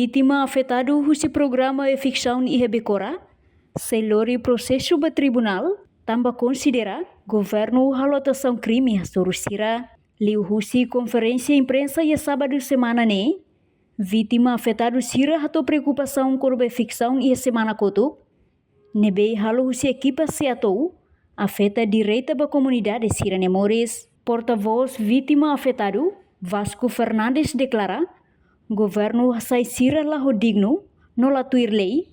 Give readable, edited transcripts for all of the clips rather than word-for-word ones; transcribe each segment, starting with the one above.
Vítima afetado husi programa e ficção e rebecora, selori processo ba tribunal, tamba considera governo halotação crime hastorusira. Liu husi conferência imprensa e sábado semana ne, vítima afetado sira hato preocupação korbe ficção e semana koto, nebe halo husi equipa seatou, afeta direita ba comunidade sira nemores. Porta-voz vítima afetado, Vasco Fernandes declara, governo sai sira laho digno, no latuir lei,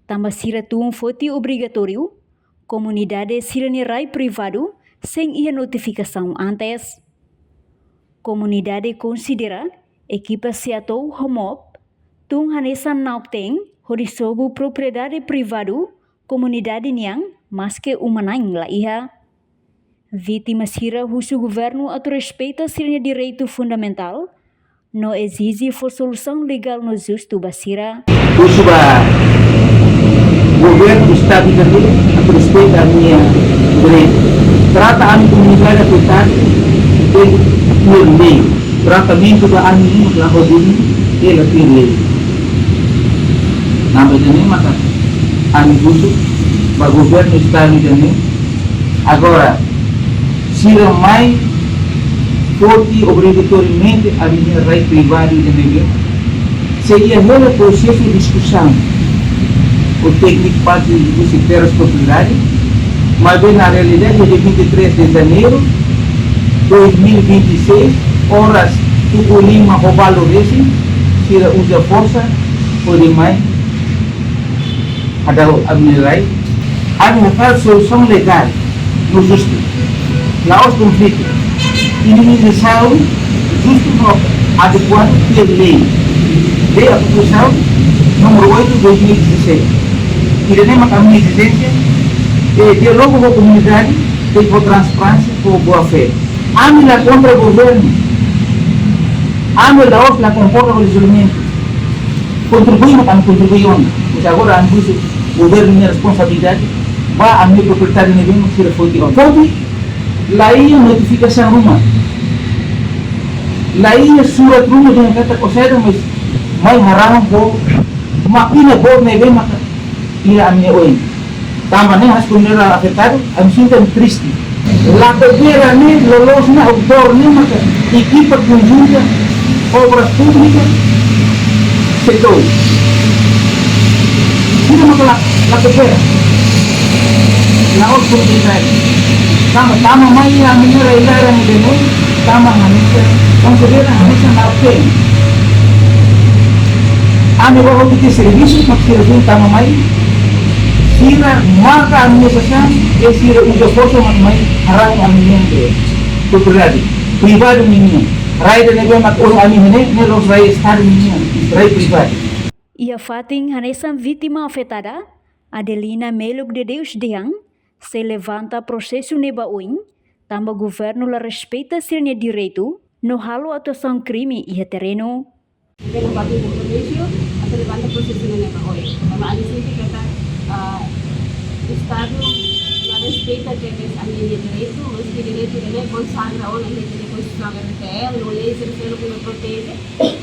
tamba sira tuum foti obrigatório, comunidade sira rai privado, sem ia notificação antes. Comunidade considera, equipa seatou homop, tung hanesan naupteng, horisobu propriedade privado, comunidade niang, mas que umanaing la iha. Vítima sira husu governo atau respeita sirnya direito fundamental, no exige for solução legal no justo basira. Husu ba governo do estado de Cabo atau respeita a minha direito. Trata a minha comunidade afetada por lei. Tratamento da anime da rodinha ela por lei. Namanya maka ani husu ba governo do estado de Cabo. Agora sira mai forte obrigatoriamente a minha rai privada de ninguém. Seria o processo de discussão. O técnico parte dos sectores populares, mas bem na realidade é de 23 de janeiro de 2026, horas do Lima roubalo racing, sira usa força, por demais, ada a minha rai, a minha solução legal, no justo. Lá os conflitos, indenização justo adequado pela lei. Lei a Constituição número 8 de 2016. E de nema caminho de exigência, diálogo com a comunidade, tem por transparência, por boa fé. Ame-la contra o governo, ame-la outra concorda com o isolamento. Contribuímos para contribuir, mas agora o governo tem responsabilidade, vai a minha propriedade de bem, se for de onde. Lá ia notificação rumah. Lá ia surat rumah dengan kata kosaida mas mai haram bo makina bo nebe maka ia amne oi. Tambane has kunera afetado am sinta triste. La pedera ne lolos na autor ne maka equipa conjunta obras públicas setor. Sino maka la pedera. La oportunidade. Tama mai a minera ilara ni demo, tama hanisa, considera hanisa na open. Ame bawa kita serviço, mas serviço tama mai, sira maka administração, sira uja força mai harai aminente, propriedade, privado minha, rai de negócio mak orang aminente, ne los rai estado minha, rai privado. Ia fating hanesa vítima afetada, Adelina Meluk de Deus Deang, se levanta processo neba uin, tamba governo la respeita sirnya direito, no halo atuação crime e terreno. Pelo bagi processo, se levanta processo neba uin. Tama ali sini kata Estado la respeita que es a minha direito, os que direito ele consagra ou ele tem constituição européia, no lei se refere que protege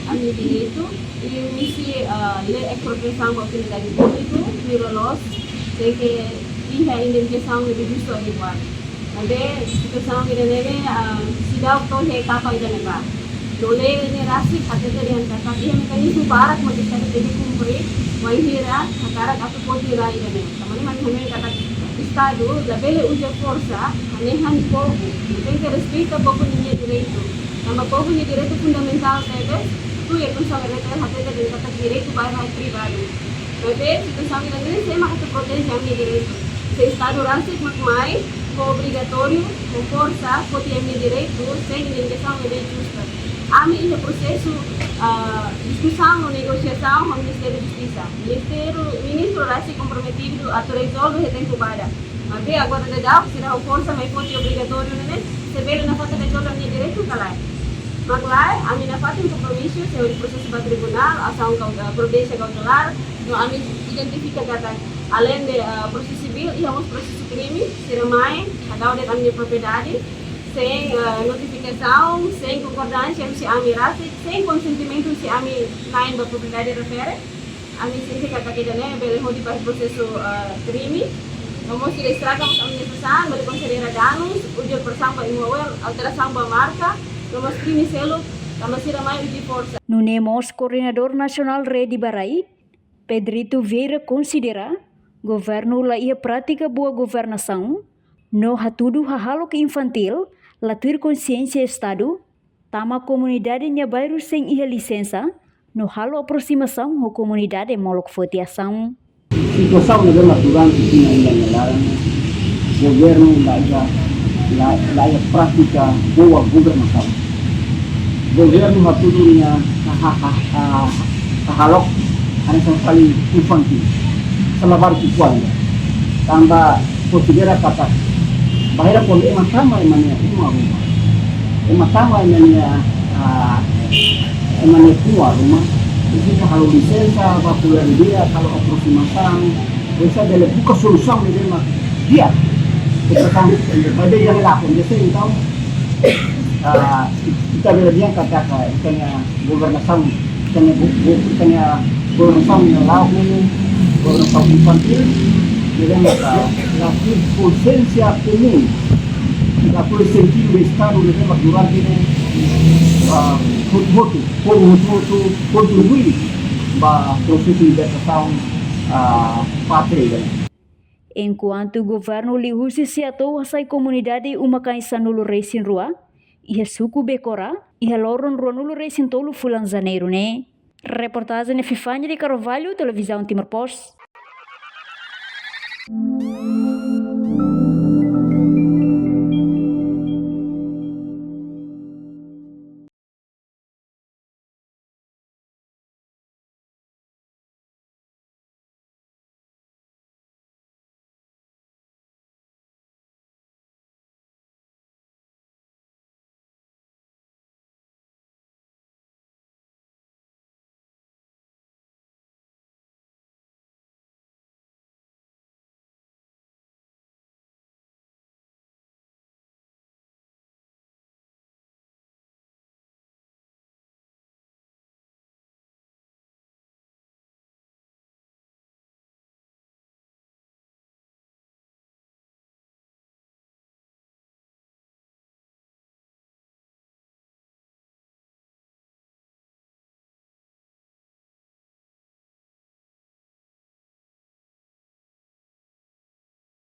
a minha direito e misi lei é proteção da utilidade pública, virolos, sei que iha indenização de justo adequado. Nabe situação que nele sidau to he kapa ida neba. Dole ne rasi khatete rihan kata iha mekanisme barak magista de kumpre wahira hakara katu poti rai ida ne. Tamani man hame kata estado labele uja força hanehan povo. Tem que respeitar povo ninguém direito. Nama povo ninguém direito fundamental tebe. Tu é consagrado hatete de kata direito bairro privado. Nabe situação que nele se maka protege a minha direito. Se Estado rasik mais obrigatório, com força, pode ter direito, sem indenização de lei justa. Há um processo discussão, negociação com o Ministério da Justiça. O ministro rasik comprometido a resolver o tempo para. Mas agora de dar, será a força, mas pode obrigatório, né? Se vê na falta de resolver o meu direito, calai. Mas lá, a minha falta de compromisso, se o processo para tribunal, ação prudência cautelar, a minha identifica kata além de processo civil, íamos processo crime, será mais, cada um da minha propriedade, sem notificação, sem concordância, se ami rasa, sem consentimento, se ami lain propriedade refere, ami significa que kita né, bele hodi para processo crime, vamos se estraga mas ami necessário, bele considera danos, ujian bersama immobil, alteração da marca, vamos crime selo, vamos ir mais uji força. Nunemos Coordenador Nacional Redi Barai, Pedrito Vieira considera governo la ia prática boa governação, no hatudu hahalo que infantil, la ter consciência Estado, tama comunidade nya bairro sem ia licença, no halo aproximação ho comunidade molok fotiação. Situação natural que tinha ainda governo la ia prática boa governação. Governo hatudunya halok ada yang paling infantil selabar kualitas tambah considera kata bahaya pun emang sama emangnya rumah emang sama emangnya rumah itu kalau lisensa populer dia kalau aproximação bisa dia buka solusi dia mah dia kita kan ada yang lakukan dia então kita bila dia katakan katanya governação katanya governação yang laku governação infantil dia maka la consciência comum la sentido do Estado dia maka durante contribuir para o processo de libertação pátria. Enquanto o governo lihusi se atou asai comunidade uma kaisa nulu resin rua, ia suku bekora, ia loron rua nulu resin tolu fulan janeiro ne. Reportagem Fifanya de Carvalho, Televisão Timor Post.